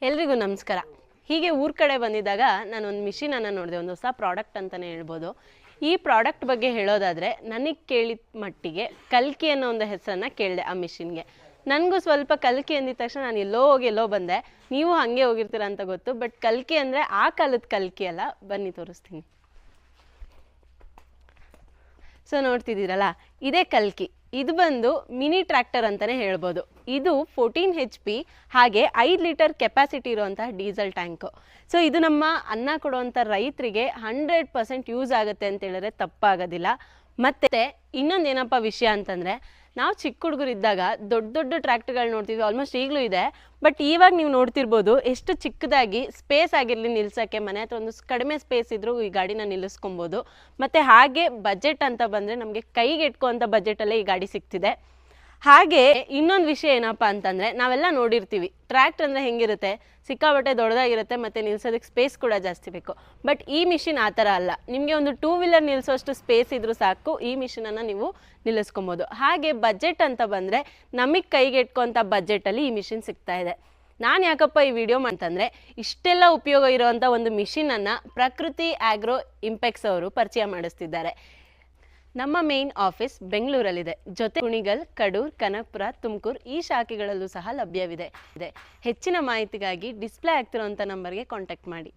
ಎಲ್ರಿಗೂ ನಮಸ್ಕಾರ. ಹೀಗೆ ಊರ ಕಡೆ ಬಂದಿದ್ದಾಗ ನಾನು ಒಂದು ಮಿಷಿನನ್ನು ನೋಡಿದೆ, ಒಂದು ಹೊಸ ಪ್ರಾಡಕ್ಟ್ ಅಂತಲೇ ಹೇಳ್ಬೋದು. ಈ ಪ್ರಾಡಕ್ಟ್ ಬಗ್ಗೆ ಹೇಳೋದಾದರೆ ನನಗೆ ಕೇಳಿದ ಮಟ್ಟಿಗೆ ಕಲ್ಕಿ ಅನ್ನೋ ಒಂದು ಹೆಸರನ್ನು ಕೇಳಿದೆ ಆ ಮಿಷಿನ್ಗೆ. ನನಗೂ ಸ್ವಲ್ಪ ಕಲ್ಕಿ ಅಂದಿದ ತಕ್ಷಣ ನಾನು ಎಲ್ಲೋ ಹೋಗಿ ಎಲ್ಲೋ ಬಂದೆ. ನೀವು ಹಾಗೆ ಹೋಗಿರ್ತೀರ ಅಂತ ಗೊತ್ತು, ಬಟ್ ಕಲ್ಕಿ ಅಂದರೆ ಆ ಕಾಲದ ಕಲ್ಕಿ ಅಲ್ಲ. ಬನ್ನಿ ತೋರಿಸ್ತೀನಿ. ಸೊ ನೋಡ್ತಿದ್ದೀರಲ್ಲ, ಇದೇ ಕಲ್ಕಿ. ಇದು ಬಂದು ಮಿನಿ ಟ್ರ್ಯಾಕ್ಟರ್ ಅಂತಲೇ ಹೇಳ್ಬೋದು. ಇದು 14 HP ಹಾಗೆ 5 ಲೀಟರ್ ಕೆಪಾಸಿಟಿ ಇರುವಂತಹ ಡೀಸೆಲ್ ಟ್ಯಾಂಕು. ಸೊ ಇದು ನಮ್ಮ ಅನ್ನ ಕೊಡುವಂಥ ರೈತರಿಗೆ 100% ಯೂಸ್ ಆಗುತ್ತೆ ಅಂತ ಹೇಳಿದ್ರೆ ತಪ್ಪಾಗೋದಿಲ್ಲ. ಮತ್ತು ಇನ್ನೊಂದು ಏನಪ್ಪ ವಿಷಯ ಅಂತಂದರೆ, ನಾವು ಚಿಕ್ಕ ಹುಡುಗರಿದ್ದಾಗ ದೊಡ್ಡ ದೊಡ್ಡ ಟ್ರ್ಯಾಕ್ಟರ್ಗಳು ನೋಡ್ತಿದ್ವಿ, ಆಲ್ಮೋಸ್ಟ್ ಈಗಲೂ ಇದೆ. ಬಟ್ ಇವಾಗ ನೀವು ನೋಡ್ತಿರ್ಬೋದು ಎಷ್ಟು ಚಿಕ್ಕದಾಗಿ ಸ್ಪೇಸ್ ಆಗಿರಲಿ ನಿಲ್ಸೋಕ್ಕೆ, ಮನೆ ಹತ್ರ ಒಂದು ಕಡಿಮೆ ಸ್ಪೇಸ್ ಇದ್ದರೂ ಈ ಗಾಡಿನ ನಿಲ್ಲಿಸ್ಕೊಬೋದು. ಮತ್ತು ಹಾಗೆ ಬಜೆಟ್ ಅಂತ ಬಂದರೆ ನಮಗೆ ಕೈಗೆ ಎಟ್ಕೋವಂಥ ಬಜೆಟಲ್ಲೇ ಈ ಗಾಡಿ ಸಿಗ್ತಿದೆ. ಹಾಗೆ ಇನ್ನೊಂದು ವಿಷಯ ಏನಪ್ಪ ಅಂತಂದರೆ, ನಾವೆಲ್ಲ ನೋಡಿರ್ತೀವಿ ಟ್ರ್ಯಾಕ್ಟರ್ ಅಂದರೆ ಹೆಂಗಿರುತ್ತೆ, ಸಿಕ್ಕಾಬಟ್ಟೆ ದೊಡ್ಡದಾಗಿರುತ್ತೆ ಮತ್ತು ನಿಲ್ಸೋದಕ್ಕೆ ಸ್ಪೇಸ್ ಕೂಡ ಜಾಸ್ತಿ ಬೇಕು. ಬಟ್ ಈ ಮಿಷಿನ್ ಆ ಥರ ಅಲ್ಲ. ನಿಮಗೆ ಒಂದು 2 ವೀಲರ್ ನಿಲ್ಲಿಸೋಷ್ಟು ಸ್ಪೇಸ್ ಇದ್ರೂ ಸಾಕು, ಈ ಮಿಷಿನನ್ನು ನೀವು ನಿಲ್ಲಿಸ್ಕೊಬೋದು. ಹಾಗೆ ಬಜೆಟ್ ಅಂತ ಬಂದರೆ ನಮಗೆ ಕೈಗೆ ಎಟ್ಕೋಂಥ ಬಜೆಟಲ್ಲಿ ಈ ಮಿಷಿನ್ ಸಿಗ್ತಾ ಇದೆ. ನಾನು ಯಾಕಪ್ಪ ಈ ವಿಡಿಯೋ ಅಂತಂದರೆ, ಇಷ್ಟೆಲ್ಲ ಉಪಯೋಗ ಇರುವಂಥ ಒಂದು ಮಿಷಿನನ್ನು ಪ್ರಕೃತಿ ಆಗ್ರೋ ಇಂಪೆಕ್ಸ್ ಅವರು ಪರಿಚಯ ಮಾಡಿಸ್ತಿದ್ದಾರೆ. ನಮ್ಮ ಮೇನ್ ಆಫೀಸ್ ಬೆಂಗಳೂರಲ್ಲಿದೆ. ಜೊತೆ ಕುಣಿಗಲ್, ಕಡೂರ್, ಕನಕಪುರ, ತುಮಕೂರು ಈ ಶಾಖೆಗಳಲ್ಲೂ ಸಹ ಲಭ್ಯವಿದೆ. ಹೆಚ್ಚಿನ ಮಾಹಿತಿಗಾಗಿ ಡಿಸ್ಪ್ಲೇ ಆಗ್ತಿರೋಂಥ ನಂಬರ್ಗೆ ಕಾಂಟ್ಯಾಕ್ಟ್ ಮಾಡಿ.